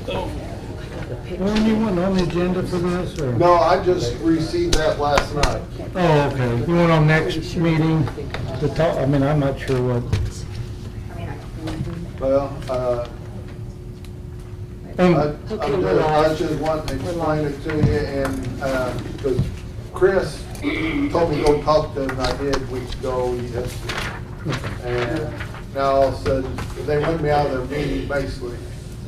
Warren, you want on the agenda for this, or? No, I just received that last night. Oh, okay. You want on next meeting to talk, I mean, I'm not sure what. Well, I just want to explain it to you, and, because Chris told me to go talk to him, I did weeks ago, yesterday. And now all of a sudden, they let me out of their meeting, basically.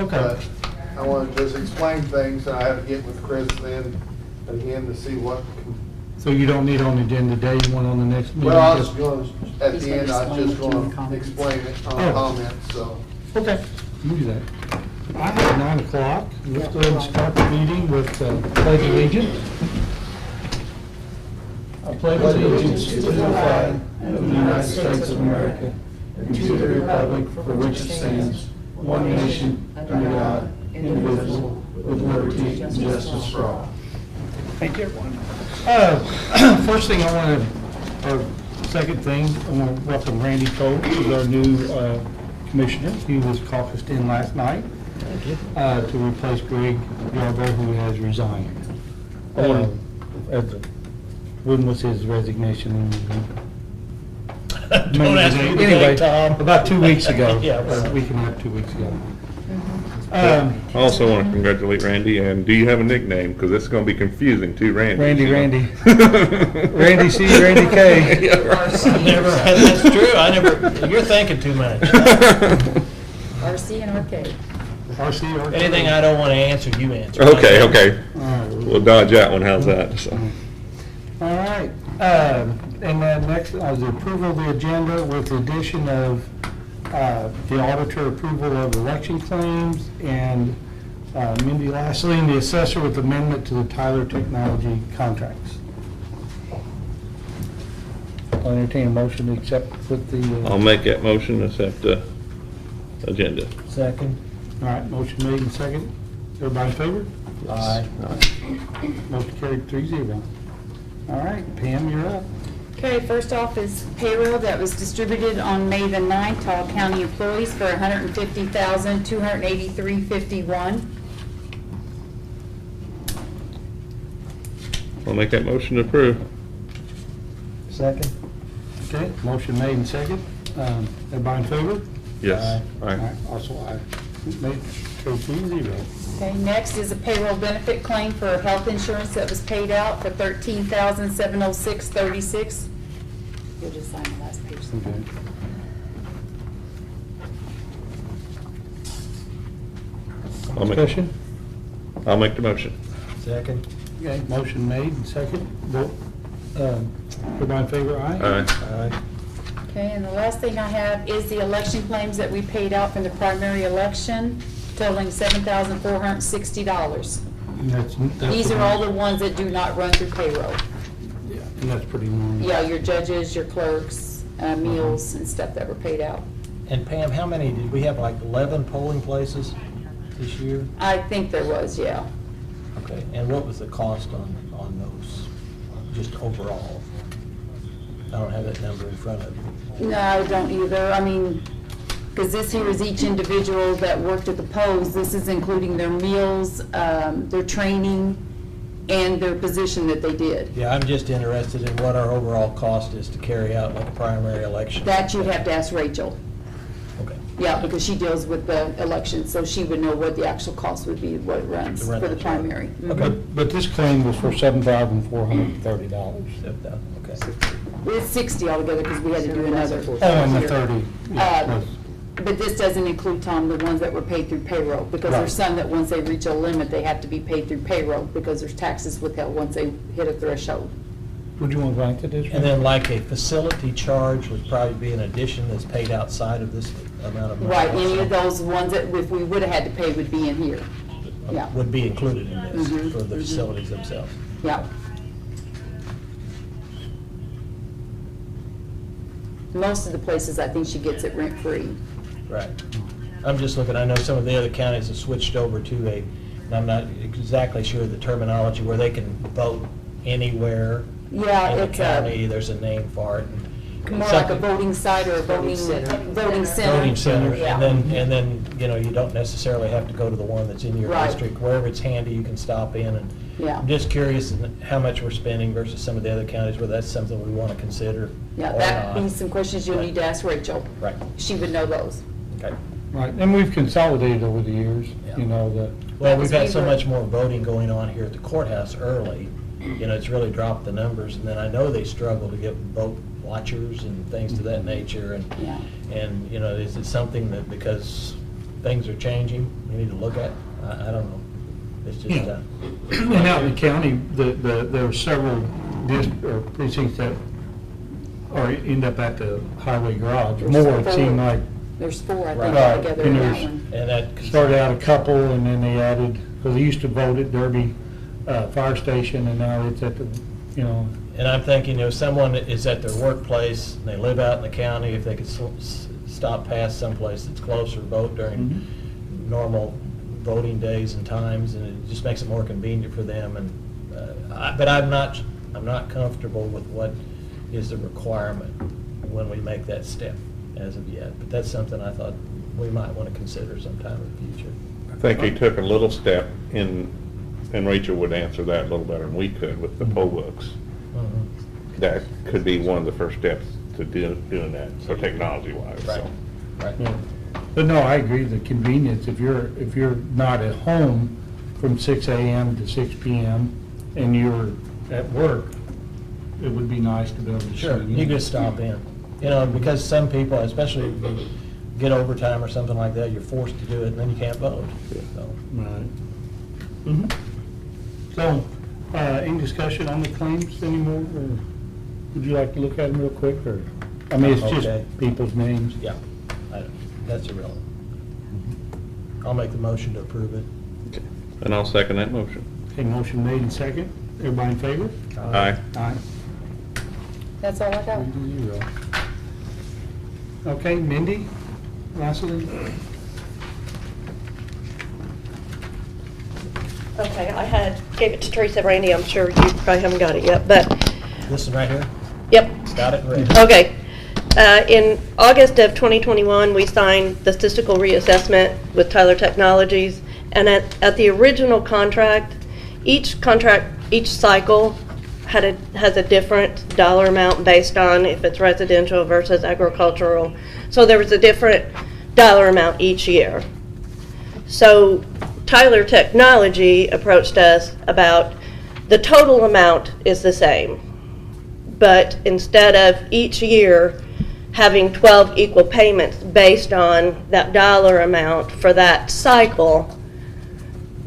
Okay. But I want to just explain things, and I have to get with Chris then again to see what. So you don't need on the agenda today, you want on the next meeting? Well, I was going, at the end, I was just going to explain it on comments, so. Okay, you can do that. I have 9 o'clock. Let's go ahead and start the meeting with pledge of allegiance. I pledge allegiance to the flag of the United States of America and to the republic for which it stands, one nation, under God, indivisible, with liberty and justice for all. Thank you, everyone. First thing I wanted, or second thing, I want to welcome Randy Cole, who's our new commissioner. He was caucused in last night to replace Greg Yarbo, who has resigned. When was his resignation? Don't ask me Anyway, Tom. about 2 weeks ago. Yeah. A week and a half, 2 weeks ago. I also want to congratulate Randy, and do you have a nickname? Because it's going to be confusing too, Randy. Randy. Randy C, Randy K. That's true, you're thinking too much. RC and RK. RC, RK. Anything I don't want to answer, you answer. Okay. We'll dodge that one. How's that? So. All right. And then next is the approval of the agenda with the addition of the auditor approval of election claims, and Mindy Lastly, the assessor, with amendment to the Tyler Technology contracts. I'll entertain a motion to accept with the. I'll make that motion to accept the agenda. Second. All right, motion made and second. Everybody in favor? Aye. Motion carried 3-0. All right, Pam, you're up. Okay, first off is payroll that was distributed on May the 9th to all county employees for $150,283.51. I'll make that motion to approve. Second. Okay, motion made and second. Everybody in favor? Yes. All right, also aye. Made, carried 3-0. Okay, next is a payroll benefit claim for health insurance that was paid out for $13,706.36. You'll just sign the last page. Okay. Discussion? I'll make the motion. Second. Okay, motion made and second. Vote. Everybody in favor, aye? Aye. Aye. Okay, and the last thing I have is the election claims that we paid out from the primary election, totaling $7,460. And that's These are all the ones that do not run through payroll. Yeah, and that's pretty normal. Yeah, your judges, your clerks, meals and stuff that were paid out. And Pam, how many, did we have like 11 polling places this year? I think there was, yeah. Okay, and what was the cost on those, just overall? I don't have that number in front of me. No, I don't either. I mean, because this here is each individual that worked at the polls. This is including their meals, their training, and their position that they did. Yeah, I'm just interested in what our overall cost is to carry out like a primary election. That you'd have to ask Rachel. Okay. Yeah, because she deals with the election, so she would know what the actual cost would be, what it runs To run for the that job. primary. Okay. But this claim was for $7,430. Okay. It's 60 altogether because we had to do another. Oh, and the 30. yeah, was- But this doesn't include, Tom, the ones that were paid through payroll, because Right. there's some that once they reach a limit, they have to be paid through payroll because there's taxes withheld once they hit a threshold. Would you want to blanket this? And then like a facility charge would probably be an addition that's paid outside of this amount of money. Right, any of those ones that if we would have had to pay would be in here. Yeah. Would be included in this Mhm, for the mhm. facilities themselves. Yeah. Most of the places, I think she gets it rent-free. Right. I'm just looking, I know some of the other counties have switched over to a, and I'm not exactly sure of the terminology, where they can vote anywhere Yeah, in the it's county, there's a name for it. more like a something- voting site or a voting center. Voting center. Yeah. and then, you know, you don't necessarily have to go to the one that's in your Right. district. Wherever it's handy, you can stop in, and Yeah. I'm just curious in how much we're spending versus some of the other counties, whether that's something we want to consider Yeah, or that'd be not. some questions you'll need to ask Rachel. Right, She would know those. okay. Right, and we've consolidated over the years, Yeah. you know, the, Well, we've had so Beaver. much more voting going on here at the courthouse early, you know, it's really dropped the numbers, and then I know they struggle to get vote watchers and things to that nature, Yeah. and, you know, is it something that because things are changing, we need to look at? I don't know. It's just, Yeah. and out in the county, there are several or precincts that are, end up at the highway garage. There's More, it four. seemed like, There's four, I think, Right. altogether in And that there's- one. and that. started out a couple, and then they added, because they used to vote at Derby Fire Station, and now it's at the, you know, And I'm thinking, you know, someone that is at their workplace, and they live out in the county, if they could stop past someplace that's closer, vote during normal voting days and times, and it just makes it more convenient for them, and, but I'm not comfortable with what is the requirement when we make that step as of yet, but that's something I thought we might want to consider sometime in the future. I think they took a little step in, and Rachel would answer that a little better than we could with the poll books. That could be one of the first steps to doing that, so technology-wise, Right, so. right. yeah. But no, I agree, the convenience, if you're not at home from 6 a.m. to 6 p.m. and you're at work, it would be nice to be able to. Sure, see you just stop in, you know, because some people, especially if you get overtime or something like that, you're forced to do it, and then you can't vote, so. Right. Mhm. So, any discussion on the claims anymore, or would you like to look at them real quick, or? I mean, it's just Okay. people's names. Yeah, that's irrelevant. I'll make the motion to approve it. And I'll second that motion. Okay, motion made and second. Everybody in favor? Aye. Aye. That's all I got. 3-0. Okay, Mindy, lastly? Okay, gave it to Teresa, Randy, I'm sure you probably haven't got it yet, but, This one right here, yep. got it ready. Okay. In August of 2021, we signed the statistical reassessment with Tyler Technologies, and at the original contract, each cycle has a different dollar amount based on if it's residential versus agricultural. So there was a different dollar amount each year. So Tyler Technology approached us about the total amount is the same, but instead of each year having 12 equal payments based on that dollar amount for that cycle,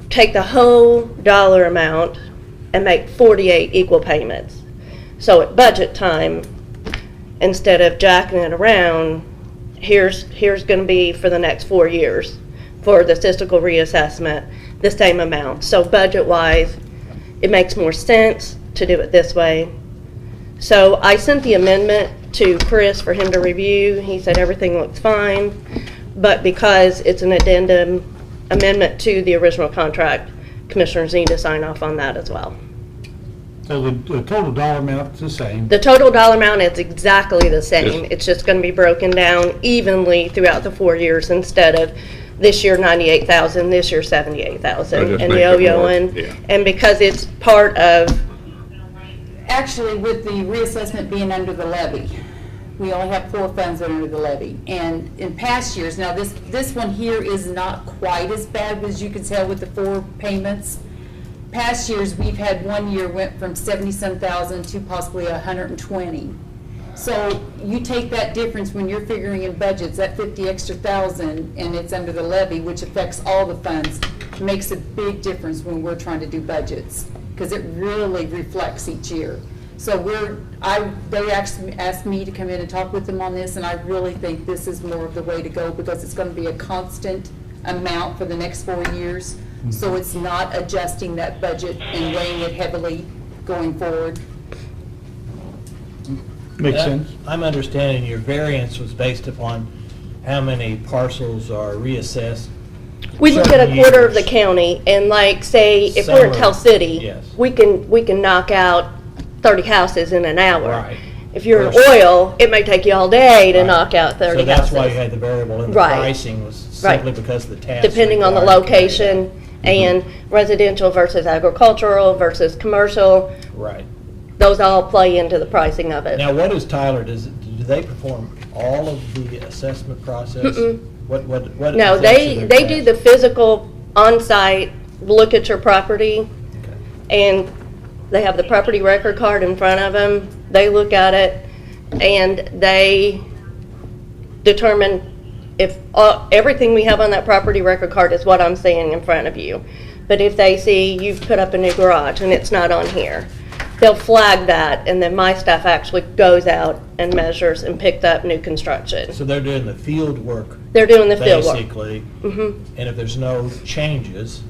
take the whole dollar amount and make 48 equal payments. So at budget time, instead of jacking it around, here's going to be for the next 4 years for the statistical reassessment, the same amount. So budget-wise, it makes more sense to do it this way. So I sent the amendment to Chris for him to review. He said everything looks fine, but because it's an addendum amendment to the original contract, commissioners need to sign off on that as well. So the total dollar amount is the same. The total dollar amount is exactly the same. Yes. It's just going to be broken down evenly throughout the 4 years instead of this year 98,000, this year 78,000, That just and makes it more, yo-yoing. yeah. And because it's part of, Actually, with the reassessment being under the levy, we only have 4 funds that are under the levy. And in past years, now this one here is not quite as bad as you can tell with the 4 payments. Past years, we've had 1 year went from 70-some thousand to possibly 120. So you take that difference when you're figuring in budgets, that 50 extra thousand, and it's under the levy, which affects all the funds, makes a big difference when we're trying to do budgets, because it really reflects each year. So they actually asked me to come in and talk with them on this, and I really think this is more of the way to go, because it's going to be a constant amount for the next 4 years. So it's not adjusting that budget and weighing it heavily going forward. Makes sense. I'm understanding your variance was based upon how many parcels are reassessed. we look at a certain quarter of the years. county, and like, say, if Some we're in are- Tell City, yes. we can knock out 30 houses in an hour. Right. If you're in Versus- oil, it may take you all day to Right. knock out 30 So that's why you houses. had the variable in the Right. pricing was Right. simply because of the task. Depending on the required to carry location and residential versus agricultural versus commercial, that. Right. those all play into the pricing of it. Now, what is Tyler, do they perform all of the assessment process? Mm-mm. What? No, is actually they their do the task? physical on-site, look at your property, Okay. and they have the property record card in front of them. They look at it, and they determine if everything we have on that property record card is what I'm seeing in front of you. But if they see you've put up a new garage and it's not on here, they'll flag that, and then my staff actually goes out and measures and picks up new construction. So they're doing the field work, They're doing the field work. basically, Mhm. and if there's no changes,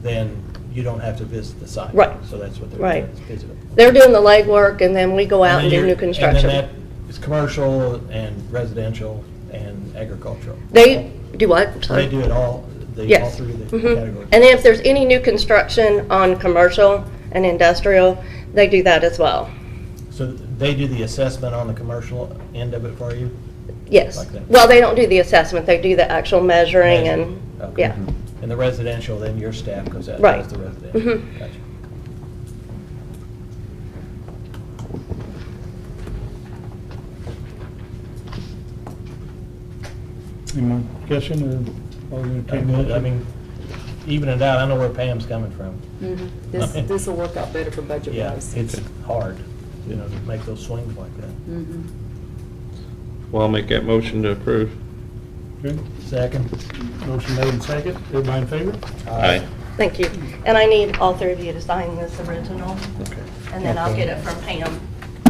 then you don't have to visit the site. Right. So that's what they're Right. doing, is visit it. They're doing the legwork, and then we go out and do new And construction. then that is commercial and residential and agricultural. They do what? So Sorry. they do it all, all Yes. three of the Mhm. categories. And then if there's any new construction on commercial and industrial, they do that as well. So they do the assessment on the commercial end of it for you? Yes. Like that. Well, they don't do the assessment, they do the actual measuring and, Okay. yeah. And the residential, then your staff goes out and Right. does the residential? Mhm. Gotcha. Any more discussion or? I mean, even it out, I know where Pam's coming from. This will work out better for budget Yeah, wise. it's hard, to make those swings like that. Well, I'll make that motion to approve. Okay, Second? motion made and second, everybody in favor? Aye. Thank you. And I need all three of you to sign this original, Okay. and then I'll get it from Pam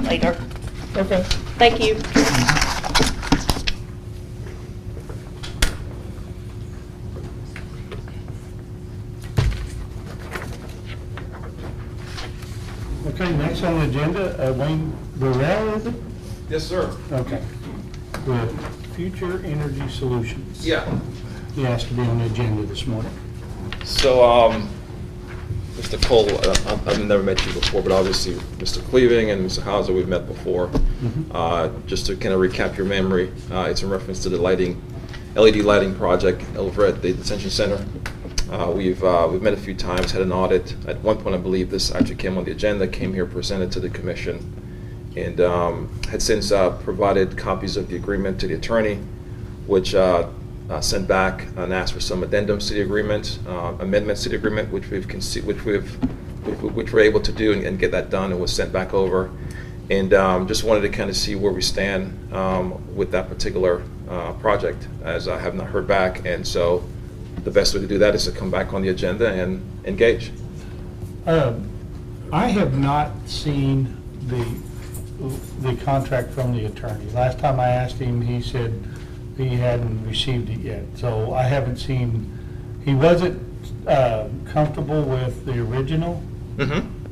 later. Okay. Thank you. Okay, next on the agenda, Wayne Burrell, is it? Yes, sir. Okay. With Future Energy Solutions. Yeah. He asked to be on the agenda this morning. So, Mr. Cole, I've never met you before, but obviously Mr. Cleaving and Mr. Hauser, we've met before. Just to kind of recap your memory, it's in reference to the lighting, LED lighting project over at the detention center. We've met a few times, had an audit. At one point, I believe this actually came on the agenda, came here, presented to the commission, and had since provided copies of the agreement to the attorney, which sent back and asked for some addendums to the agreement, amendments to the agreement, which we're able to do and get that done. It was sent back over, and just wanted to kind of see where we stand with that particular project, as I have not heard back, and so the best way to do that is to come back on the agenda and engage. I have not seen the contract from the attorney. Last time I asked him, he said he hadn't received it yet. So I haven't seen, he wasn't comfortable with the original,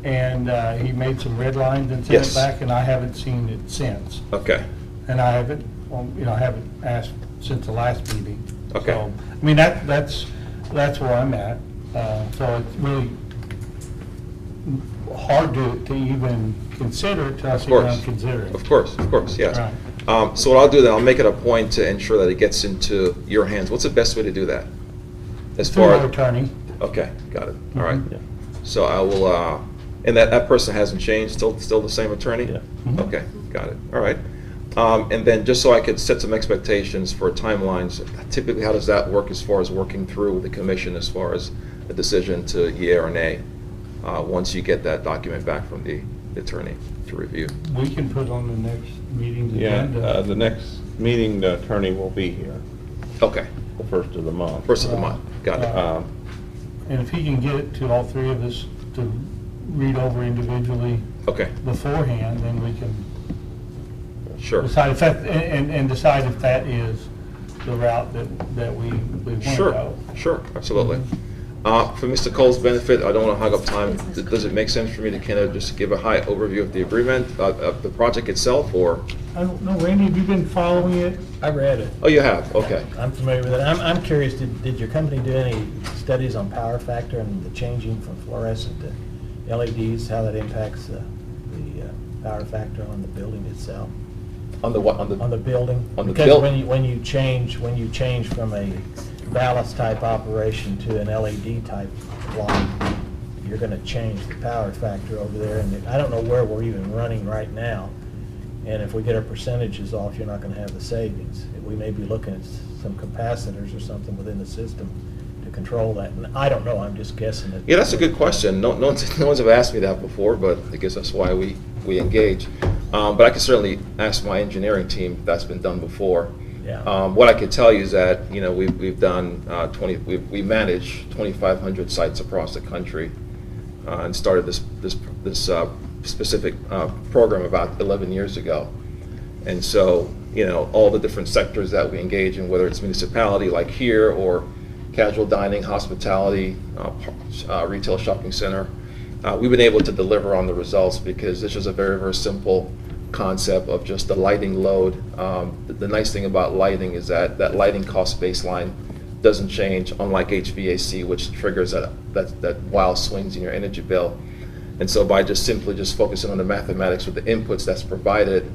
and he made some red lines and sent Yes. it back, and I haven't seen it since. Okay. And I haven't, I haven't asked since the last meeting. Okay. So, I mean, that's where I'm at. So it's really hard to even consider it till I Of see what course. I'm considering. Of course, yes. Right. So what I'll do then, I'll make it a point to ensure that it gets into your hands. What's the best way to do that? As Through far my as, attorney. okay, got it. All right. Mhm. So I will, and that person hasn't changed, still the same attorney? Yeah. Mhm. Okay, got it. All right. And then just so I could set some expectations for timelines, typically how does that work as far as working through with the commission as far as a decision to yea or nay, once you get that document back from the attorney to review? We can put on the next meeting's Yeah, agenda. the next meeting, the attorney will be here, Okay, the first of the month. first of the month, got it. And if he can get it to all three of us to read over individually Okay, beforehand, then we can sure. decide if that, and decide if that is the route that we want to Sure, go. sure, absolutely. For Mr. Cole's benefit, I don't want to hog up time. Does it make sense for me to kind of just give a high overview of the agreement, of the project itself, or? I don't know, Randy, have you been following it? I read it. Oh, you have, okay. I'm familiar with it. I'm curious, did your company do any studies on power factor and the changing from fluorescent to LEDs, how that impacts the power factor on the building itself? On the what, on the? On the building? On the Because buil- when you change from a ballast type operation to an LED type light, you're gonna change the power factor over there, and I don't know where we're even running right now. And if we get our percentages off, you're not gonna have the savings. We may be looking at some capacitors or something within the system to control that. And I don't know, I'm just guessing it. Yeah, that's a good question. No one's ever asked me that before, but I guess that's why we engage. But I can certainly ask my engineering team if that's been done before. Yeah. What I can tell you is that, you know, we've done we manage 2,500 sites across the country, and started this specific program about 11 years ago. And so, you know, all the different sectors that we engage in, whether it's municipality like here, or casual dining, hospitality, retail shopping center, we've been able to deliver on the results because this is a very, very simple concept of just the lighting load. The nice thing about lighting is that lighting cost baseline doesn't change, unlike HVAC, which triggers that wild swings in your energy bill. And so by simply focusing on the mathematics with the inputs that's provided,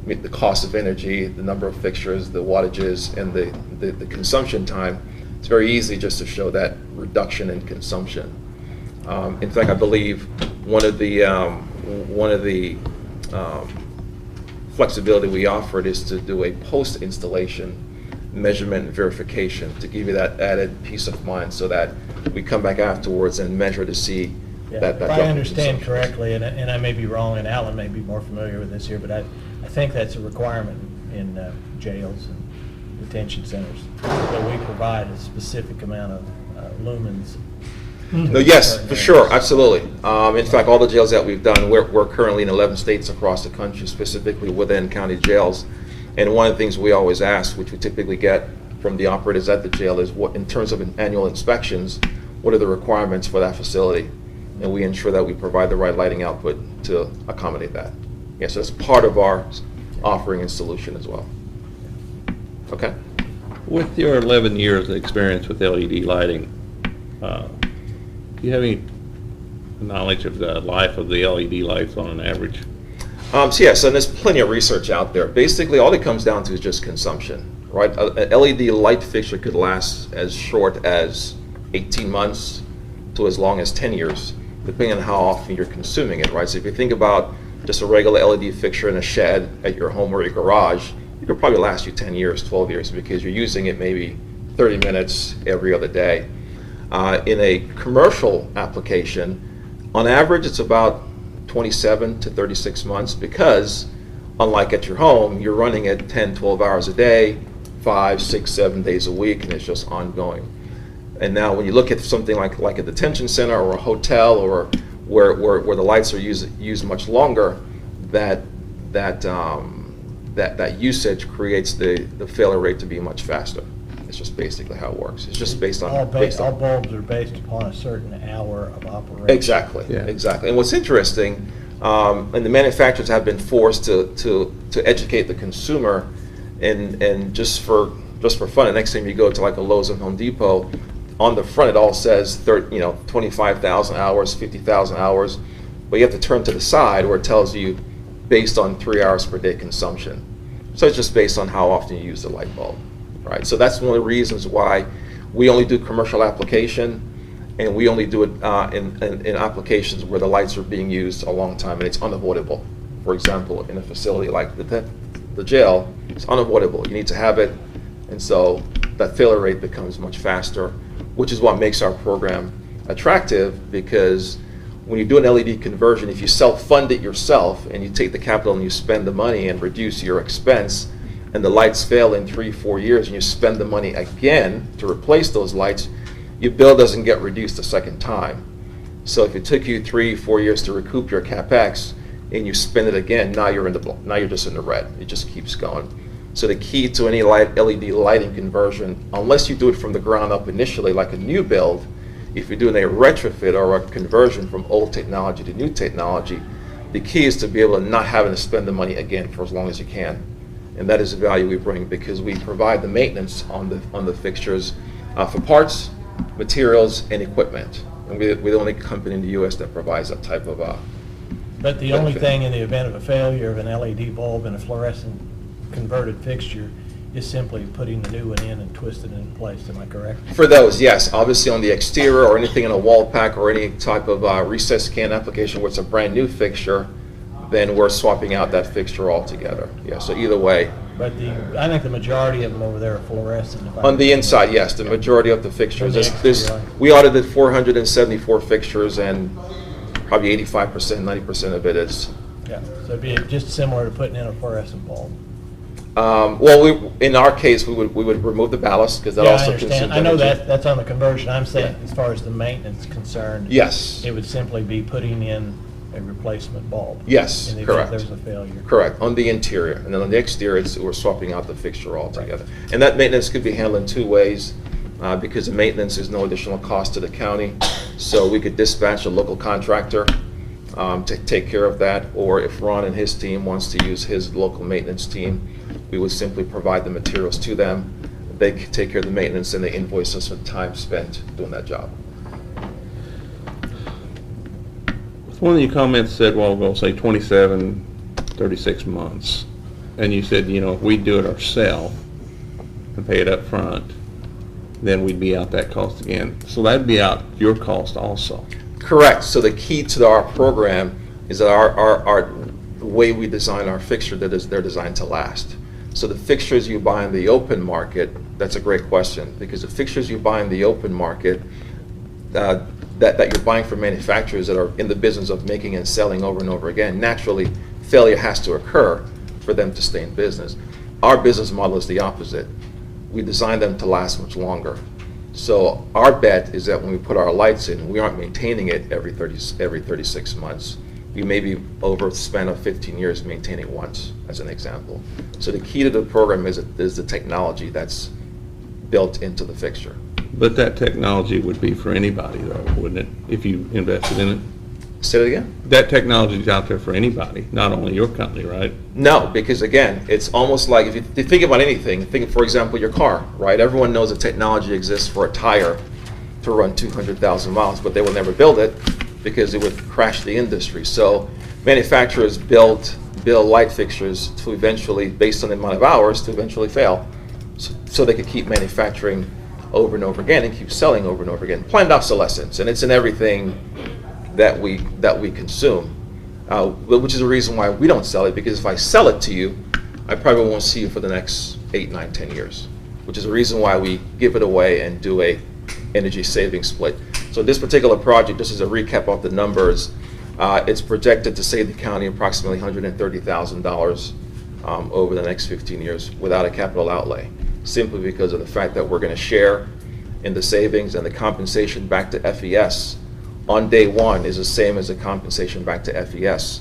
the cost of energy, the number of fixtures, the wattages, and the consumption time, it's very easy just to show that reduction in consumption. In fact, I believe one of the flexibility we offered is to do a post-installation measurement and verification to give you that added peace of mind, so that we come back afterwards and measure to see that If drop I in understand consumption. correctly, and I may be wrong, and Alan may be more familiar with this here, but I think that's a requirement in jails and detention centers, that we provide a specific amount of lumens. No, yes, for sure, absolutely. In fact, all the jails that we've done, we're currently in 11 states across the country, specifically within county jails. And one of the things we always ask, which we typically get from the operators at the jail, is what, in terms of annual inspections, what are the requirements for that facility? And we ensure that we provide the right lighting output to accommodate that. Yeah, so that's part of our offering and solution as well. Okay? With your 11 years of experience with LED lighting, do you have any knowledge of the life of the LED lights on an average? So yes, and there's plenty of research out there. Basically, all it comes down to is just consumption, right? A LED light fixture could last as short as 18 months to as long as 10 years, depending on how often you're consuming it, right? So if you think about just a regular LED fixture in a shed at your home or your garage, it could probably last you 10 years, 12 years, because you're using it maybe 30 minutes every other day. In a commercial application, on average, it's about 27 to 36 months, because unlike at your home, you're running it 10, 12 hours a day, 5, 6, 7 days a week, and it's just ongoing. And now when you look at something like a detention center or a hotel, or where the lights are used much longer, that usage creates the failure rate to be much faster. It's just basically how it works. It's just based on All bulbs are based upon a certain hour of operation. Exactly, Yeah. exactly. And what's interesting, and the manufacturers have been forced to educate the consumer, and just for fun, the next time you go to like a Lowe's and Home Depot, on the front it all says 25,000 hours, 50,000 hours, but you have to turn to the side where it tells you based on 3 hours per day consumption. So it's just based on how often you use the light bulb, right? So that's one of the reasons why we only do commercial application, and we only do it in applications where the lights are being used a long time and it's unavoidable. For example, in a facility like the jail, it's unavoidable. You need to have it, and so that failure rate becomes much faster, which is what makes our program attractive, because when you do an LED conversion, if you self-fund it yourself and you take the capital and you spend the money and reduce your expense, and the lights fail in 3-4 years and you spend the money again to replace those lights, your bill doesn't get reduced a second time. So if it took you 3-4 years to recoup your capex and you spend it again, now you're just in the red. It just keeps going. So the key to any LED lighting conversion, unless you do it from the ground up initially like a new build, if you're doing a retrofit or a conversion from old technology to new technology, the key is to be able to not having to spend the money again for as long as you can. And that is the value we bring, because we provide the maintenance on the fixtures for parts, materials, and equipment. And we're the only company in the U.S. that provides that type of But the only thing in the event of a failure of an LED bulb and a fluorescent converted fixture is simply putting the new one in and twisting it in place, am I correct? For those, yes. Obviously on the exterior or anything in a wall pack or any type of recessed scan application where it's a brand new fixture, then we're swapping out that fixture altogether. Yeah, so either way. But I think the majority of them over there are fluorescent. if I On the remember. inside, yes, the majority of the fixtures. On the exterior. We audited 474 fixtures and probably 85%, 90% of it is. Yeah, so it'd be just similar to putting in a fluorescent bulb. Well, in our case, we would remove the ballast because that Yeah, I also understand. consumes I know energy. that's on the conversion. I'm saying, as far as the maintenance concerned. Yes. It would simply be putting in a replacement bulb. Yes, In the correct. event there's a failure. Correct, on the interior. And then on the exterior, we're swapping out the fixture altogether. And that maintenance could be handled in two ways, because the maintenance is no additional cost to the county. So we could dispatch a local contractor to take care of that, or if Ron and his team wants to use his local maintenance team, we would simply provide the materials to them. They could take care of the maintenance and they invoice us for the time spent doing that job. One of your comments said, well, we'll say 27, 36 months. And you said, you know, if we do it ourselves and pay it up front, then we'd be out that cost again. So that'd be out your cost also. Correct. So the key to our program is that the way we design our fixture, they're designed to last. So the fixtures you buy in the open market, that's a great question, because the fixtures you buy in the open market that you're buying from manufacturers that are in the business of making and selling over and over again, naturally failure has to occur for them to stay in business. Our business model is the opposite. We design them to last much longer. So our bet is that when we put our lights in, we aren't maintaining it every 36 months. We maybe overspend of 15 years maintaining once, as an example. So the key to the program is the technology that's built into the fixture. But that technology would be for anybody though, wouldn't it, if you invested in it? Say that again? That technology is out there for anybody, not only your company, right? No, because again, it's almost like if you think about anything, think for example your car, right? Everyone knows that technology exists for a tire to run 200,000 miles, but they will never build it because it would crash the industry. So manufacturers build light fixtures to eventually, based on the amount of hours, to eventually fail, so they could keep manufacturing over and over again and keep selling over and over again. Planned obsolescence, and it's in everything that we consume, which is the reason why we don't sell it, because if I sell it to you, I probably won't see you for the next 8, 9, 10 years, which is the reason why we give it away and do a energy saving split. So this particular project, just as a recap of the numbers, it's projected to save the county approximately $130,000 over the next 15 years without a capital outlay, simply because of the fact that we're going to share in the savings, and the compensation back to FES on day one is the same as the compensation back to FES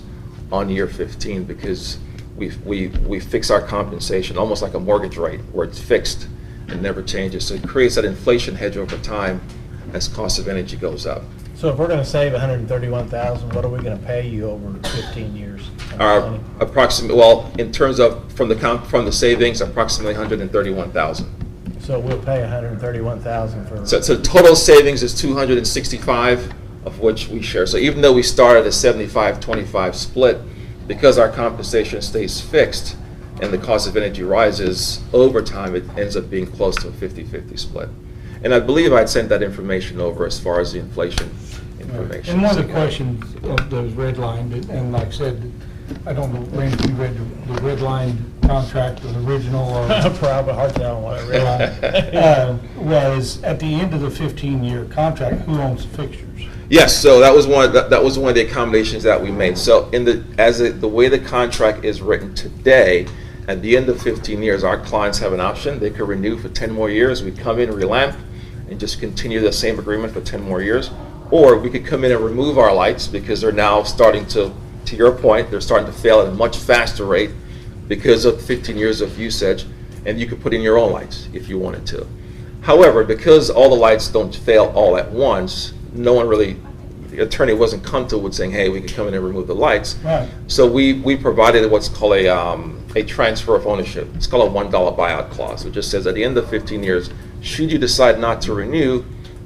on year 15, because we fix our compensation almost like a mortgage rate where it's fixed and never changes. So it creates that inflation hedge over time as cost of energy goes up. So if we're gonna save $131,000, what are we gonna pay you over 15 years? Well, in terms of from the savings, approximately $131,000. So we'll pay $131,000 for. So total savings is $265,000, of which we share. So even though we started a 75-25 split, because our compensation stays fixed and the cost of energy rises over time, it ends up being close to a 50-50 split. And I believe I'd sent that information over as far as the inflation information. And one of the questions that was redlined, and like I said, I don't know, Randy, if you read the redlined contract, the original, or Probably hard to tell what I realized. was at the end of the 15-year contract, who owns the fixtures? Yes, so that was one of the accommodations that we made. So the way the contract is written today, at the end of 15 years, our clients have an option. They could renew for 10 more years. We come in, relamp, and just continue the same agreement for 10 more years. Or we could come in and remove our lights because they're now starting to your point, they're starting to fail at a much faster rate because of 15 years of usage, and you could put in your own lights if you wanted to. However, because all the lights don't fail all at once, no one really, the attorney wasn't comfortable with saying, hey, we can come in and remove the lights. Right. So we provided what's called a transfer of ownership. It's called a $1 buyout clause, which just says at the end of 15 years, should you decide not to renew,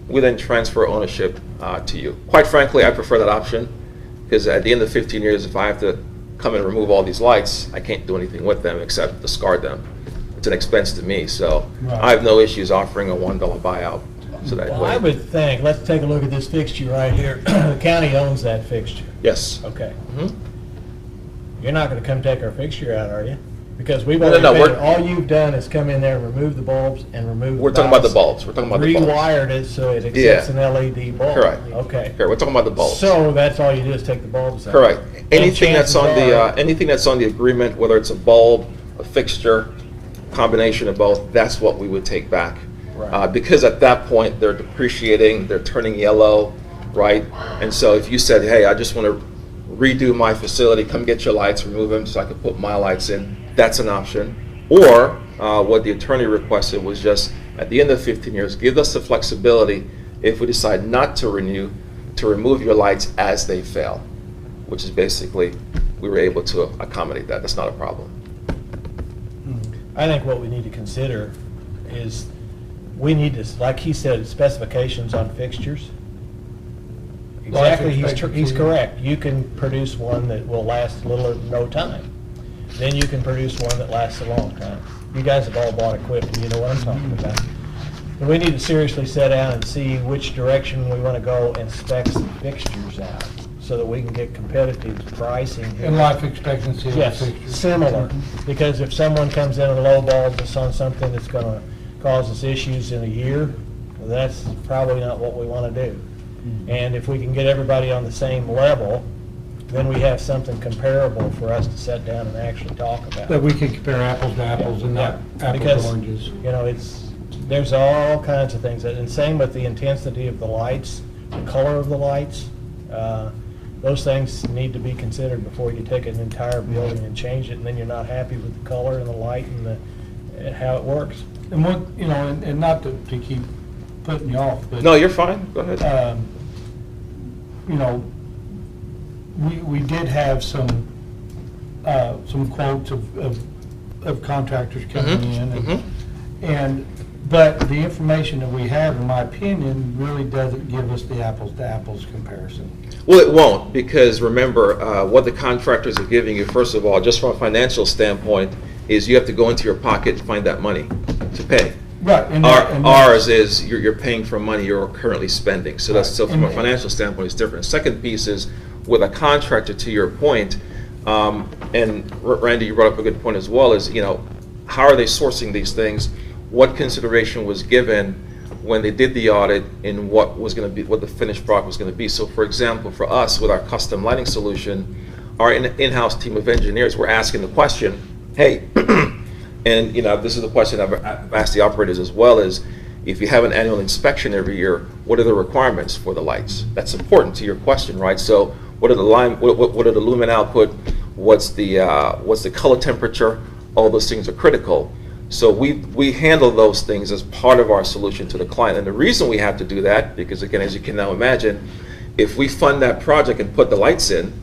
we then transfer ownership to you. Quite frankly, I prefer that option Because at the end of 15 years, if I have to come and remove all these lights, I can't do anything with them except discard them. It's an expense to me, so I have no issues offering a $1 buyout. So that Well, I way, would think, let's take a look at this fixture right here. The county owns that fixture. yes. Okay. Mhm. You're not gonna come take our fixture out, are you? Because we've No, already, no, paid it. we're- All you've done is come in there, remove the bulbs, and remove the We're talking about the ballast, bulbs. We're talking about the bulbs. rewired it so it accepts an LED bulb. Correct. Okay. Okay, we're talking about the bulbs. So that's all you do is take the bulbs out? Correct. And Anything that's on chances the, are- anything that's on the agreement, whether it's a bulb, a fixture, combination of both, that's what we would take back. Right. Because at that point, they're depreciating, they're turning yellow, right? And so if you said, hey, I just want to redo my facility, come get your lights, remove them so I can put my lights in, that's an option. Or what the attorney requested was just, at the end of 15 years, give us the flexibility, if we decide not to renew, to remove your lights as they fail, which is basically, we were able to accommodate that. That's not a problem. I think what we need to consider is, we need to, like he said, specifications on fixtures. Exactly, he's correct. You can produce one that will last little or no time. Then you can produce one that lasts a long time. You guys have all bought equipment, you know what I'm talking about. And we need to seriously sit down and see which direction we want to go and spec some fixtures out, so that we can get competitive pricing here. And life expectancy of the Yes, fixture. similar, because if someone comes in and lowballs us on something that's gonna cause us issues in a year, well, that's probably not what we wanna do. And if we can get everybody on the same level, then we have something comparable for us to sit down and actually talk about. That we can compare apples to apples and not Yeah, apples because, to oranges. you know, there's all kinds of things, and same with the intensity of the lights, the color of the lights. Those things need to be considered before you take an entire building and change it, and then you're not happy with the color and the light and how it works. And what, you know, and not to keep putting you off, but. No, you're fine. Go ahead. You know, we did have some quotes of contractors coming in, but the information that we have, in my opinion, really doesn't give us the apples to apples comparison. Well, it won't, because remember, what the contractors are giving you, first of all, just from a financial standpoint, is you have to go into your pocket and find that money to pay. Right. And Ours is, you're paying for money you're currently spending. So that's, so from a And- financial standpoint, it's different. Second piece is, with a contractor, to your point, and Randy, you brought up a good point as well, is, you know, how are they sourcing these things? What consideration was given when they did the audit in what was going to be, what the finished product was going to be? So for example, for us, with our custom lighting solution, our in-house team of engineers were asking the question, hey, and you know, this is the question I've asked the operators as well, is if you have an annual inspection every year, what are the requirements for the lights? That's important to your question, right? So what are the what are the lumen output? What's the color temperature? All those things are critical. So we handle those things as part of our solution to the client. And the reason we have to do that, because again, as you can now imagine, if we fund that project and put the lights in,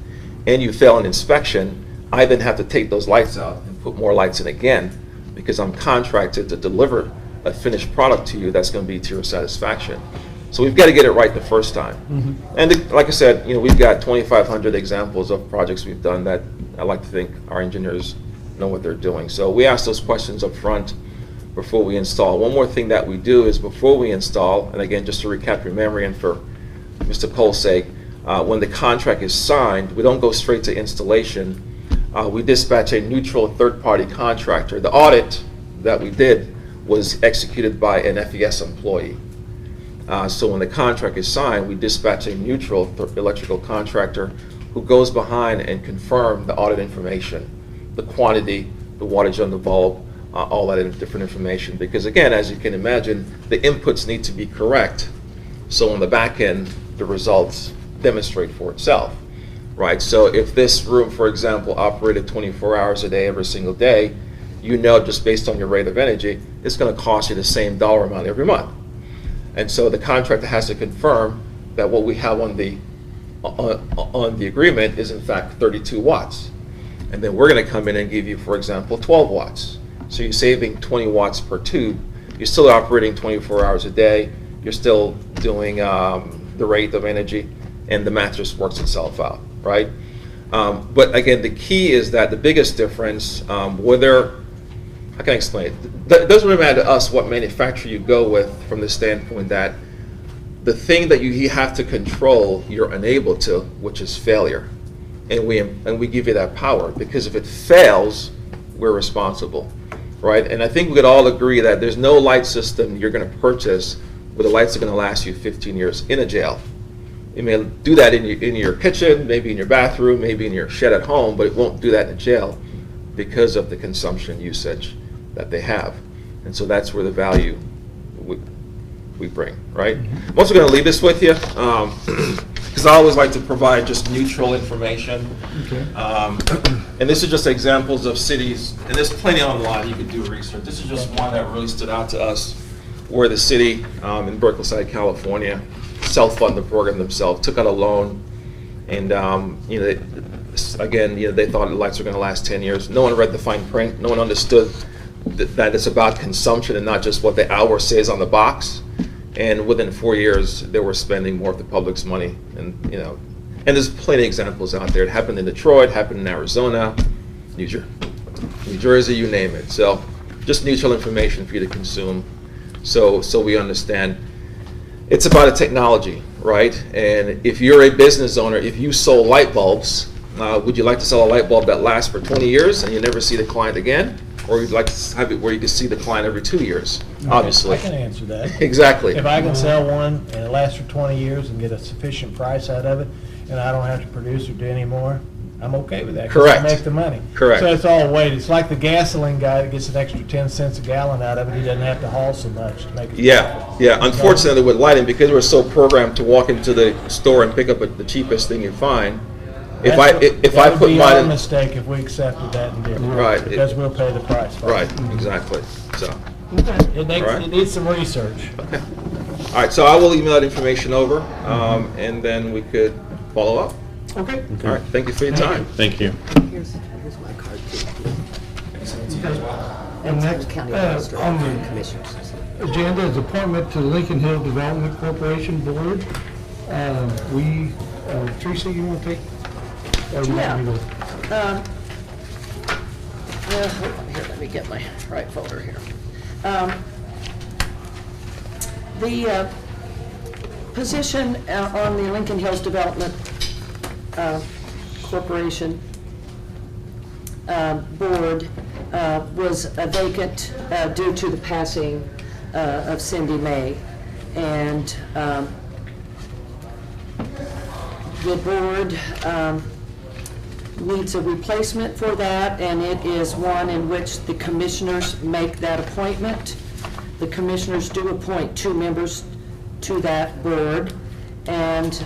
and you fail an inspection, I then have to take those lights out and put more lights in again, because I'm contracted to deliver a finished product to you that's going to be to your satisfaction. So we've got to get it right the first time. And like I said, you know, we've got 2,500 examples of projects we've done that I like to think our engineers know what they're doing. So we ask those questions up front before we install. One more thing that we do is before we install, and again, just to recap your memory and for Mr. Cole's sake, when the contract is signed, we don't go straight to installation. We dispatch a neutral third-party contractor. The audit that we did was executed by an FES employee. So when the contract is signed, we dispatch a neutral electrical contractor who goes behind and confirm the audit information, the quantity, the wattage on the bulb, all that different information. Because again, as you can imagine, the inputs need to be correct. So on the back end, the results demonstrate for itself, right? So if this room, for example, operated 24 hours a day, every single day, you know, just based on your rate of energy, it's going to cost you the same dollar amount every month. And so the contractor has to confirm that what we have on the agreement is in fact 32 watts. And then we're going to come in and give you, for example, 12 watts. So you're saving 20 watts per tube. You're still operating 24 hours a day. You're still doing the rate of energy, and the math just works itself out. right? But again, the key is that the biggest difference, whether, how can I explain it? It doesn't really matter to us what manufacturer you go with from the standpoint that the thing that you have to control, you're unable to, which is failure. And we give you that power, because if it fails, we're responsible, right? And I think we could all agree that there's no light system you're going to purchase where the lights are going to last you 15 years in a jail. You may do that in your kitchen, maybe in your bathroom, maybe in your shed at home, but it won't do that in a jail because of the consumption usage that they have. And so that's where the value we bring, right? I'm also going to leave this with you, because I always like to provide just neutral information. Okay. And this is just examples of cities, and there's plenty online you could do research. This is just one that really stood out to us, where the city in Berkeley, California, self-fund the program themselves, took out a loan, and they thought the lights were going to last 10 years. No one read the fine print. No one understood that it's about consumption and not just what the hour says on the box. And within 4 years, they were spending more of the public's money, and there's plenty of examples out there. It happened in Detroit, happened in Arizona, New Jersey, you name it. So just neutral information for you to consume, so we understand. It's about a technology, right? And if you're a business owner, if you sold light bulbs, would you like to sell a light bulb that lasts for 20 years and you never see the client again? Or you'd like to have it where you can see the client every 2 years, obviously. I can answer that. Exactly. If I can sell one and it lasts for 20 years and get a sufficient price out of it, and I don't have to produce or do any more, I'm okay with that. 'Cause Correct. I make the money. Correct. So it's all weight. It's like the gasoline guy that gets an extra 10 cents a gallon out of it. He doesn't have to haul so much to make it. Yeah. Unfortunately, with lighting, because we're so programmed to walk into the store and pick up the cheapest thing you find, if I put That would be mine our in, mistake if we accepted that and did it. Right. Because we'll pay the price for it. right, exactly. So, It needs some research. okay. All right. So I will email that information over, and then we could follow up. Okay. All right. Thank you for your time. Thank you. Here's my card too. And next, County on Administrator, the Commissioners. agenda is appointment to Lincoln Hill Development Corporation Board. Teresa, you want to take? or you want me to- Well, hold on here, let me get my right folder here. The position on the Lincoln Hills Development Corporation Board was vacant due to the passing of Cindy May. And the board needs a replacement for that, and it is one in which the commissioners make that appointment. The commissioners do appoint 2 members to that board, and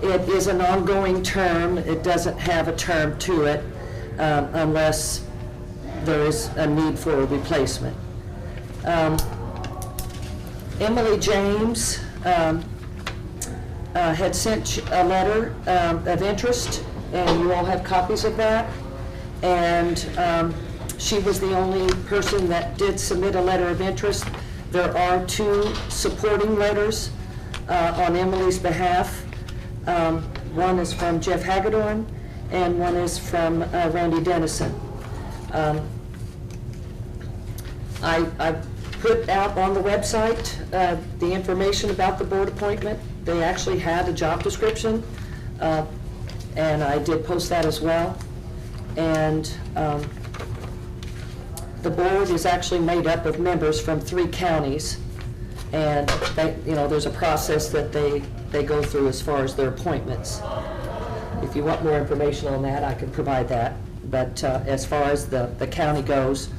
it is an ongoing term. It doesn't have a term to it unless there is a need for a replacement. Emily James had sent a letter of interest, and you all have copies of that. And she was the only person that did submit a letter of interest. There are 2 supporting letters on Emily's behalf. One is from Jeff Hagedorn, and one is from Randy Dennison. I put out on the website the information about the board appointment. They actually had a job description, and I did post that as well. And the board is actually made up of members from 3 counties, and they, there's a process that they go through as far as their appointments. If you want more information on that, I can provide that. But as far as the county goes,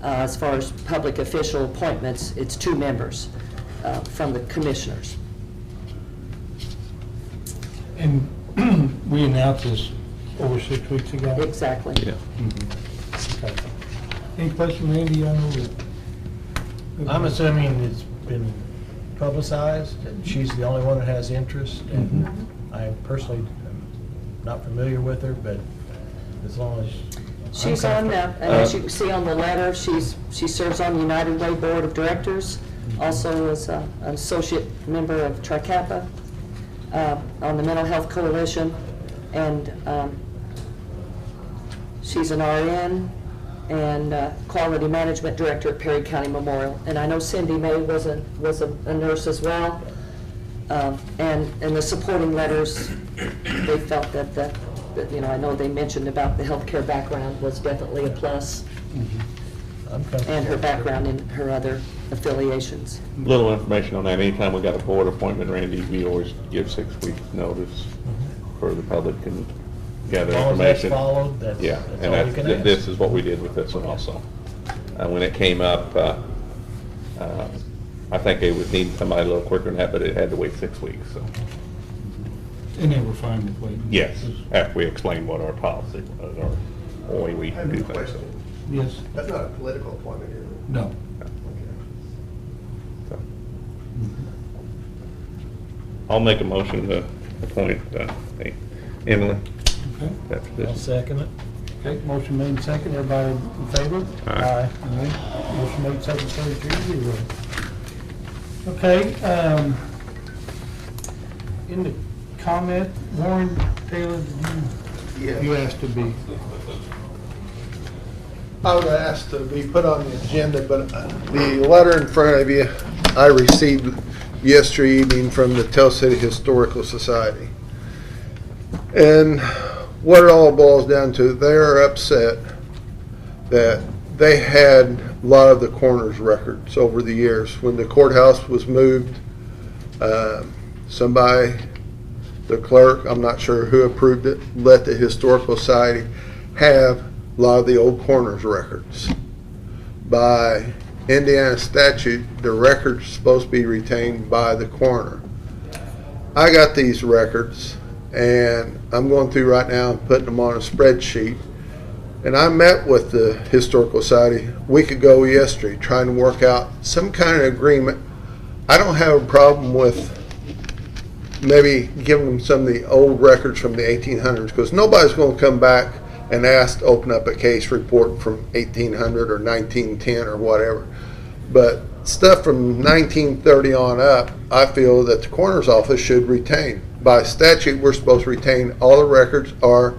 as far as public official appointments, it's 2 members from the commissioners. And we announced this over 6 weeks ago. Exactly. Yeah. Okay. Any question, Randy? I'm assuming it's been publicized, and she's the only one that has interest, and I personally am not familiar with her, but as long as... She's on, and as you can see on the letter, she serves on the United Way Board of Directors, also as an associate member of Tri Kappa. on the Mental Health Coalition, and she's an RN and Quality Management Director at Perry County Memorial. And I know Cindy May was a nurse as well. And the supporting letters, they felt that you know, I know they mentioned about the healthcare background was definitely a plus, I'm comfortable. and her background in her other affiliations. Little information on that, anytime we got a board appointment, Randy, we always give 6 weeks notice for the public can gather As long as that's information. followed, that's Yeah, that's and all you can ask. this is what we did with this one also. When it came up, I think it would need somebody a little quicker than that, but it had to wait 6 weeks, so. And they were fine with waiting? Yes, after we explained what our policy was, or way we I have do a things. question. Yes? That's not a political appointment, is it? No. So, I'll make a motion to appoint Emily. Okay. That I'll position. second it. Okay, motion made second. Everybody in favor? Aye. Aye. Motion made second, carried 3-0. Okay, in the comment, Warren Taylor, you asked to be. I was asked to be put on the agenda, but the letter in front of you, I received yesterday evening from the Tell City Historical Society. And what it all boils down to, they're upset that they had a lot of the coroner's records over the years. When the courthouse was moved, somebody, the clerk, I'm not sure who approved it, let the Historical Society have a lot of the old coroner's records. By Indiana statute, the records are supposed to be retained by the coroner. I got these records, and I'm going through right now and putting them on a spreadsheet. And I met with the Historical Society a week ago yesterday, trying to work out some kind of agreement. I don't have a problem with maybe giving them some of the old records from the 1800s, because nobody's going to come back and ask to open up a case report from 1800 or 1910 or whatever. But stuff from 1930 on up, I feel that the coroner's office should retain. By statute, we're supposed to retain all the records or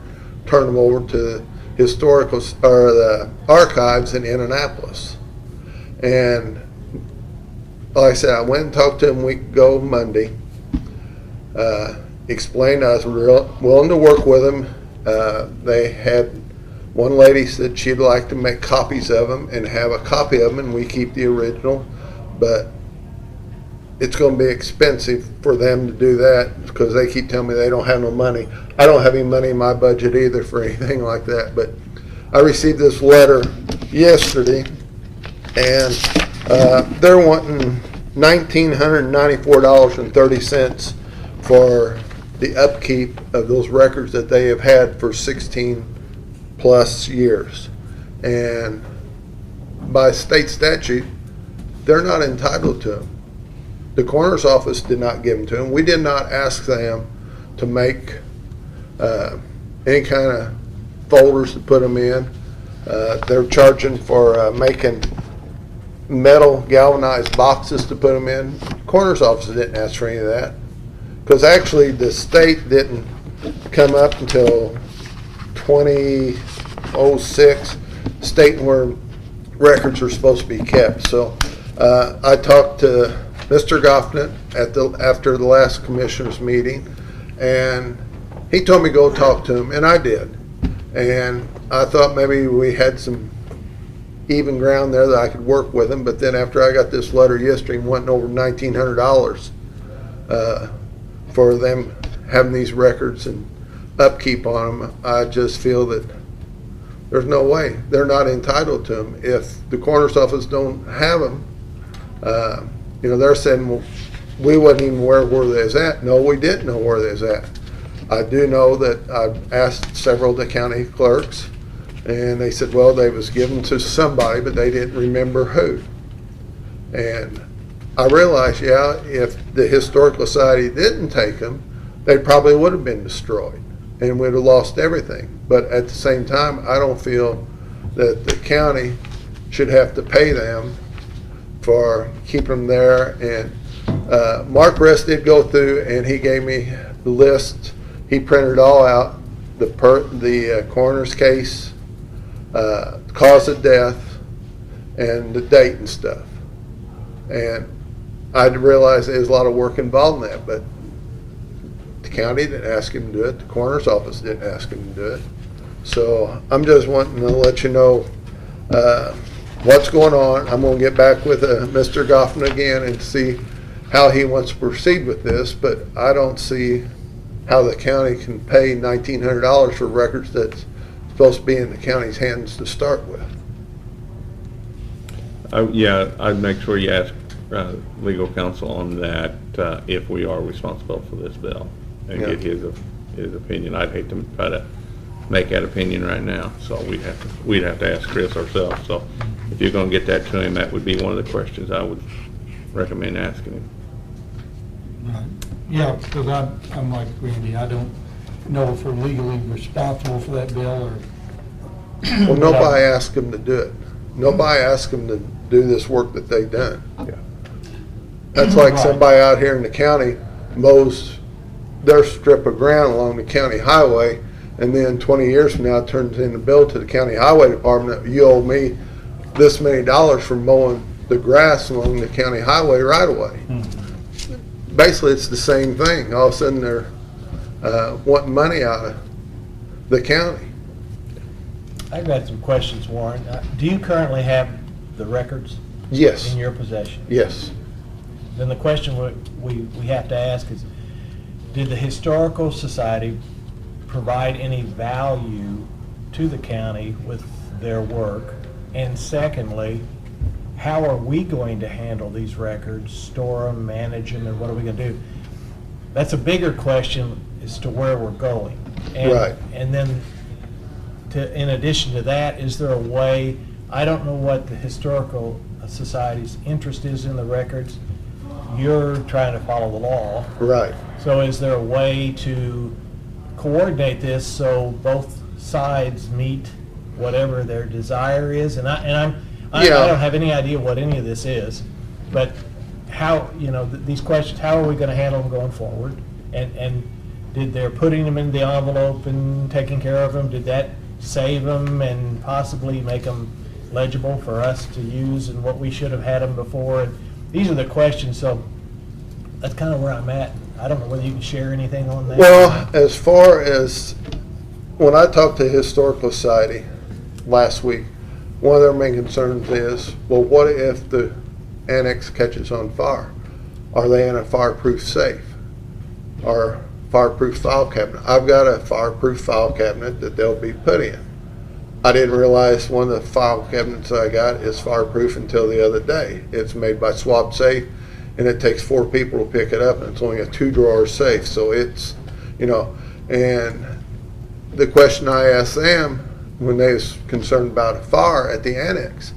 turn them over to the historical or the archives in Indianapolis. And like I said, I went and talked to him a week ago Monday. Explained I was willing to work with them. They had one lady said she'd like to make copies of them and have a copy of them, and we keep the original. But it's going to be expensive for them to do that because they keep telling me they don't have no money. I don't have any money in my budget either for anything like that. But I received this letter yesterday, and they're wanting $1,994.30 for the upkeep of those records that they have had for 16 plus years. And by state statute, they're not entitled to them. The coroner's office did not give them to them. We did not ask them to make any kind of folders to put them in. They're charging for making metal galvanized boxes to put them in. Coroner's office didn't ask for any of that, because actually the state didn't come up until 2006 stating where records are supposed to be kept. So I talked to Mr. Goffman after the last commissioners meeting, and he told me go talk to him, and I did. And I thought maybe we had some even ground there that I could work with him, but then after I got this letter yesterday wanting over $1,900 for them having these records and upkeep on them, I just feel that there's no way. They're not entitled to them. If the coroner's office don't have them, they're saying, well, we wasn't even aware where they was at. No, we didn't know where they was at. I do know that I've asked several of the county clerks, and they said, well, they was given to somebody, but they didn't remember who. And I realized, yeah, if the Historical Society didn't take them, they probably would have been destroyed, and we'd have lost everything. But at the same time, I don't feel that the county should have to pay them for keeping them there. And Mark Rest did go through and he gave me the list. He printed it all out, the coroner's case, cause of death, and the date and stuff. And I realized there's a lot of work involved in that, but the county didn't ask him to do it. The coroner's office didn't ask him to do it. So I'm just wanting to let you know what's going on. I'm going to get back with Mr. Goffman again and see how he wants to proceed with this, but I don't see how the county can pay $1,900 for records that's supposed to be in the county's hands to start with. Yeah, I'd make sure you ask legal counsel on that, if we are responsible for this bill, and Yeah. get his opinion. I'd hate to try to make that opinion right now, so we'd have to ask Chris ourselves. So if you're gonna get that to him, that would be one of the questions I would recommend asking him. Right. Yeah, because I'm like Randy, I don't know if we're legally responsible for that bill or. Well, nobody asked him to do it. Nobody asked him to do this work that they've done. Yeah. That's like Right. somebody out here in the county mows their strip of ground along the county highway, and then 20 years from now turns in the bill to the county highway department that you owe me this many dollars for mowing the grass along the county highway right away. Basically, it's the same thing. All of a sudden, they're wanting money out of the county. I've got some questions, Warren. Do you currently have the records Yes, in your possession? yes. Then the question we have to ask is, did the Historical Society provide any value to the county with their work? And secondly, how are we going to handle these records, store them, manage them, and what are we going to do? That's a bigger question as to where we're going. And, Right. And then, in addition to that, is there a way, I don't know what the Historical Society's interest is in the records. You're trying to follow the law. Right. So is there a way to coordinate this so both sides meet whatever their desire is? And I Yeah. don't have any idea what any of this is, but how, these questions, how are we going to handle them going forward? And did they're putting them in the envelope and taking care of them, did that save them and possibly make them legible for us to use, and what we should have had them before? And these are the questions, so that's kind of where I'm at. I don't know whether you can share anything on that. Well, as far as when I talked to the Historical Society last week, one of their main concerns is, well, what if the annex catches on fire? Are they in a fireproof safe or fireproof file cabinet? I've got a fireproof file cabinet that they'll be put in. I didn't realize one of the file cabinets I got is fireproof until the other day. It's made by Swab Safe, and it takes 4 people to pick it up, and it's only a 2-drawer safe. So it's, and the question I asked them when they was concerned about a fire at the annex,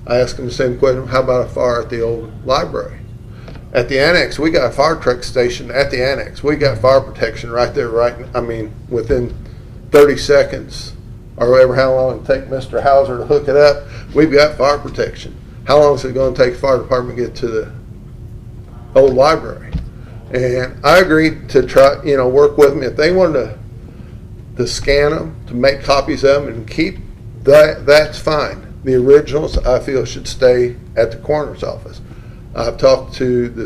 I asked them the same question: how about a fire at the old library? At the annex, we got a fire truck station at the annex. We got fire protection right there, within 30 seconds, or ever how long it take Mr. Hauser to hook it up, we've got fire protection. How long is it going to take the fire department to get to the old library? And I agreed to try, work with them. If they wanted to scan them, to make copies of them and keep that, that's fine. The originals, I feel, should stay at the coroner's office. I've talked to the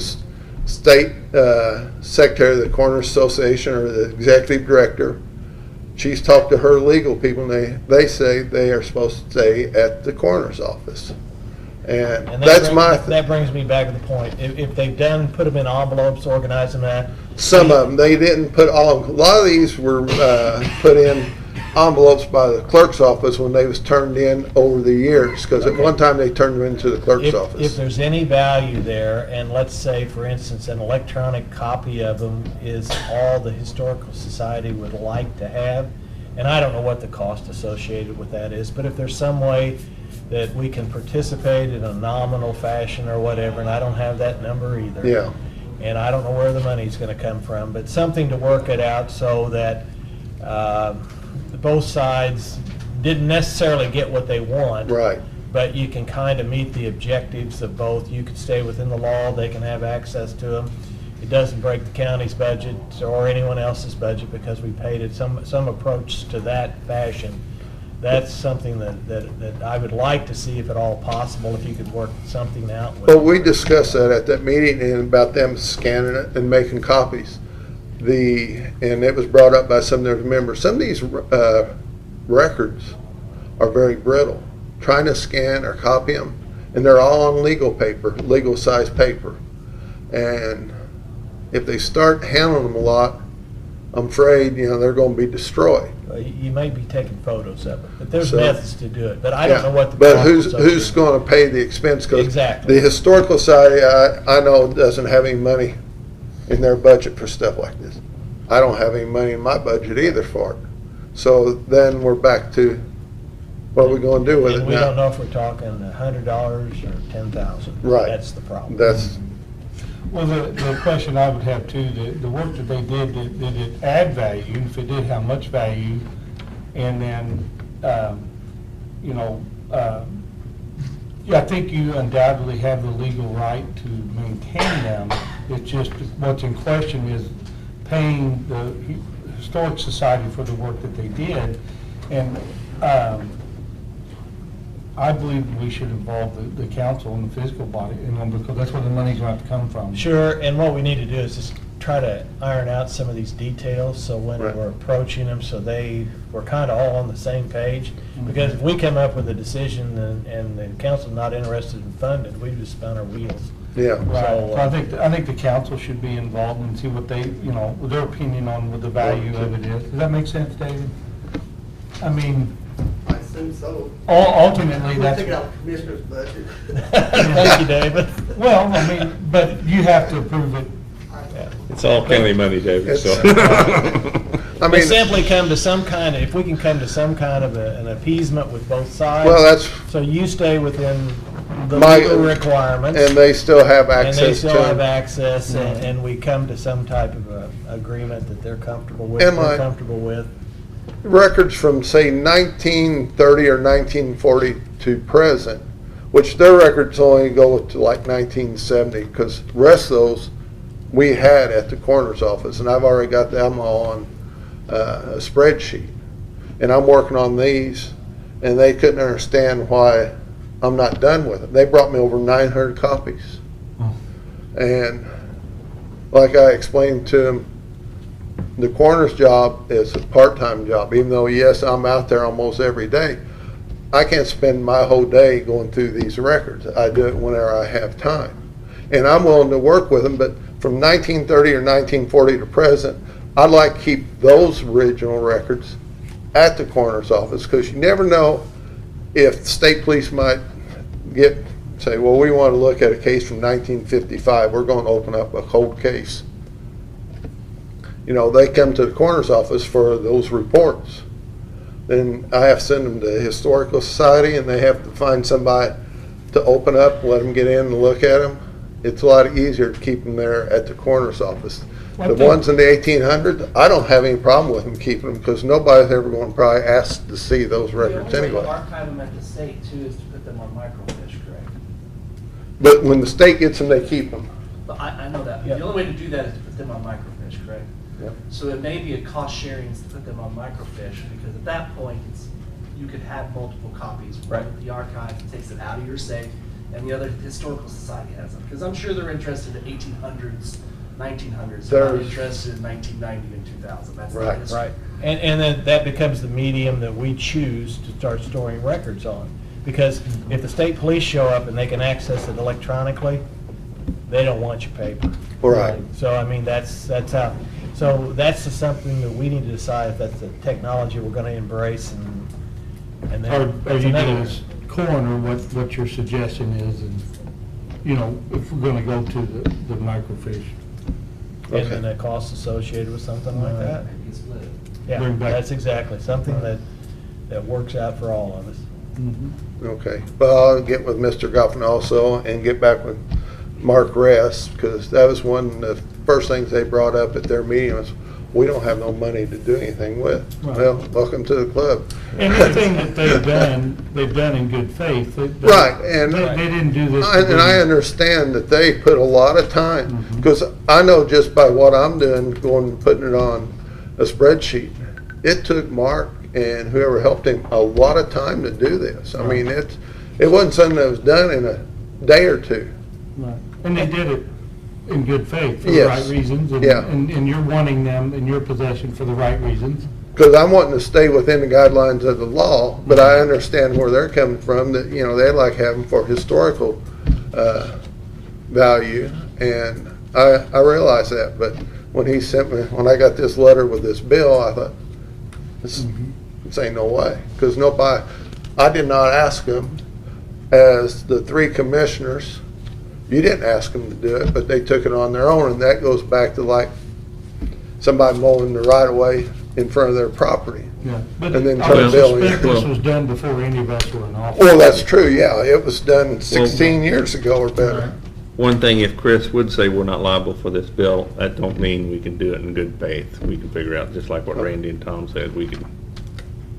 state secretary of the Coroner's Association, or the executive director. She's talked to her legal people, and they say they are supposed to stay at the coroner's office. And that's that brings me back to the point. If they've put them in envelopes, organized them that. some of them, they didn't put all, a lot of these were put in envelopes by the clerk's office when they was turned in over the years, because at one time they turned them into the clerk's If office. there's any value there, and let's say, for instance, an electronic copy of them is all the Historical Society would like to have, and I don't know what the cost associated with that is, but if there's some way that we can participate in a nominal fashion or whatever, and I don't have that number either. Yeah. And I don't know where the money's going to come from, but something to work it out so that both sides didn't necessarily get what they want. Right. but you can kind of meet the objectives of both. You can stay within the law, they can have access to them. It doesn't break the county's budget or anyone else's budget because we paid it. Some approach to that fashion. That's something that I would like to see, if at all possible, if you could work something out with. Well, we discussed that at that meeting and about them scanning it and making copies. And it was brought up by some of their members. Some of these records are very brittle. Trying to scan or copy them, and they're all on legal paper, legal size paper. And if they start handling them a lot, I'm afraid, they're going to be destroyed. You may be taking photos of it, but there's So- methods to do it. But I don't know what the. But cost who's associated going to pay the expense? 'Cause Exactly. the Historical Society, I know, doesn't have any money in their budget for stuff like this. I don't have any money in my budget either for it. So then we're back to what are we going to do with it And we now? don't know if we're talking $100 or $10,000. Right. That's the problem. That's Well, the question I would have too, the work that they did it add value? If it did, how much value? And then, I think you undoubtedly have the legal right to maintain them. It's just what's in question is paying the Historic Society for the work that they did. And I believe we should involve the council and the fiscal body, because that's where the money's going to have to come from. Sure, and what we need to do is just try to iron out some of these details, so when Right. we're approaching them, so we're kind of all on the same page. Because if we come up with a decision and the council's not interested in funding, we just spun our wheels. yeah. Right, So, so I think the council should be involved and see what they, what their opinion on what the value of it is. Does that make sense, David? I mean, I assume so. ultimately, We'll that's. take it out of the commissioner's budget. Thank you, David. Well, I mean, but you have to approve it. Yeah. It's all county money, David, so. I But mean, simply come to some kind of, if we can come to some kind of an appeasement with both sides. well, that's, So you stay within the My- legal requirements. and they still have And they access still have to, access, and we come to some type of a agreement that they're comfortable with, And we're my- comfortable with. records from, say, 1930 or 1940 to present, which their records only go to like 1970, because the rest of those we had at the coroner's office, and I've already got them all on a spreadsheet. And I'm working on these, and they couldn't understand why I'm not done with it. They brought me over 900 copies. And like I explained to them, the coroner's job is a part-time job, even though, yes, I'm out there almost every day. I can't spend my whole day going through these records. I do it whenever I have time. And I'm willing to work with them, but from 1930 or 1940 to present, I'd like to keep those original records at the coroner's office, because you never know if the state police might say, well, we want to look at a case from 1955. We're going to open up a cold case. They come to the coroner's office for those reports. Then I have to send them to the Historical Society, and they have to find somebody to open up, let them get in and look at them. It's a lot easier to keep them there at the coroner's office. I The think- ones in the 1800s, I don't have any problem with them keeping them, because nobody's ever going to probably ask to see those records The only way anyway. to archive them at the state too is to put them on microfiche, correct? But when the state gets them, they keep them. But I know that, Yeah. but the only way to do that is to put them on microfiche, correct? Yep. So it may be a cost sharing to put them on microfiche, because at that point, you could have multiple copies. One Right. of the archive takes it out of your safe, and the other Historical Society has them. Because I'm sure they're interested in 1800s, 1900s, they're not There's- interested in 1990 and 2000. That's Right, not history. Right, and then that becomes the medium that we choose to start storing records on. Because if the state police show up and they can access it electronically, they don't want your paper. Right. So, I mean, that's how, so that's just something that we need to decide if that's the technology we're gonna embrace, and then. Or that's you another- do as coroner, what your suggestion is, and, if we're gonna go to the microfiche. And then the costs associated with something like that. Maybe it's split. Yeah, Bring back- that's exactly, something that works out for all of us. Okay, well, I'll get with Mr. Goffin also and get back with Mark Rest, because that was one of the first things they brought up at their meeting was, we don't have no money to do anything with. Right. Well, welcome to the club. Anything that they've done in good faith. Right, and They didn't do this. And I understand that they put a lot of time, because I know just by what I'm doing, going and putting it on a spreadsheet, it took Mark and whoever helped him a lot of time to do this. I mean, it wasn't something that was done in a day or two. Right. And they did it in good faith for the Yes. right reasons. And, Yeah. and you're wanting them in your possession for the right reasons. Because I'm wanting to stay within the guidelines of the law, but I understand where they're coming from, that, you know, they like having for historical value, and I realize that, but when he sent me, when I got this letter with this bill, I thought, this ain't no way, because nobody, I did not ask them, as the three commissioners, you didn't ask them to do it, but they took it on their own, and that goes back to like somebody mowing the right of way in front of their property. Yeah. But And then I turn a bill in. suspect this was done before any of us were in office. Well, that's true, yeah, it was done 16 years ago or better. One thing, if Chris would say we're not liable for this bill, that don't mean we can do it in good faith. We can figure out, just like what Randy and Tom said, we can,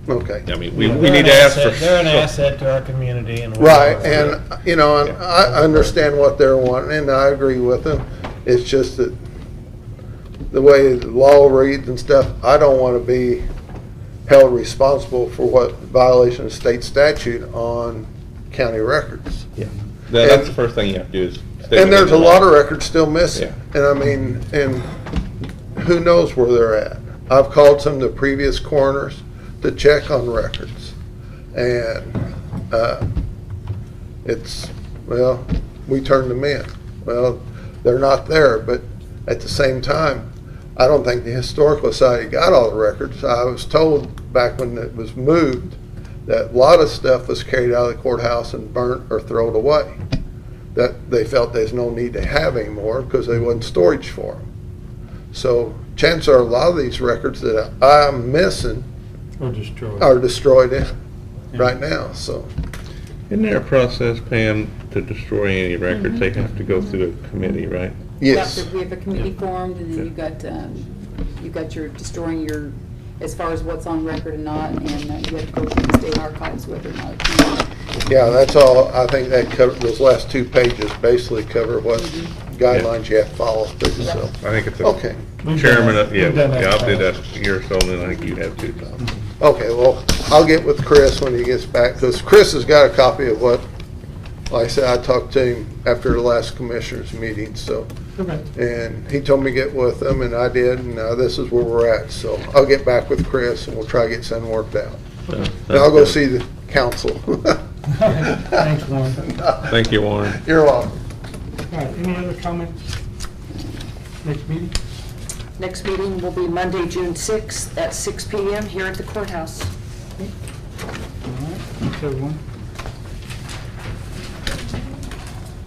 Okay. I mean, we They're need an to ask for. asset- They're an asset to our community and. Right, and, you know, and I understand what they're wanting, and I agree with them. It's just that the way the law reads and stuff, I don't want to be held responsible for what violation of state statute on county records. Yeah. That's the first thing you have to do is. stay And there's within a the lot law. of records still missing. And I mean, and who knows where they're at? I've called some of the previous coroners to check on records. And it's, well, we turned them in. Well, they're not there, but at the same time, I don't think the Historical Society got all the records. I was told back when it was moved that a lot of stuff was carried out of the courthouse and burnt or thrown away. That they felt there's no need to have anymore because they wasn't storage for them. So chances are a lot of these records that I'm missing Or destroyed. are destroyed right now, so. Isn't there a process, Pam, to destroy any records? They have to go through a committee, right? Yes. We have a committee formed, and then you've got your destroying your, as far as what's on record and not, and you have to go through the state archives whether or not. Yeah, that's all. I think that covered, those last 2 pages basically cover what guidelines you have to follow through, so. I think it's Okay, We've chairman, done that. yeah, We've done that yeah, I'll do in the that a year or so, and then I think you have to, Tom. okay, well, I'll get with Chris when he gets back, because Chris has got a copy of what, like I said, I talked to him after the last commissioners meeting, so. Okay. And he told me to get with him, and I did, and this is where we're at. So I'll get back with Chris, and we'll try to get something worked out. And I'll go see the council. Thanks, Warren. Thank you, Warren. You're welcome. All right, any other comments? Next meeting? Next meeting will be Monday, June 6th at 6 PM here at the courthouse. All right, thanks, everyone.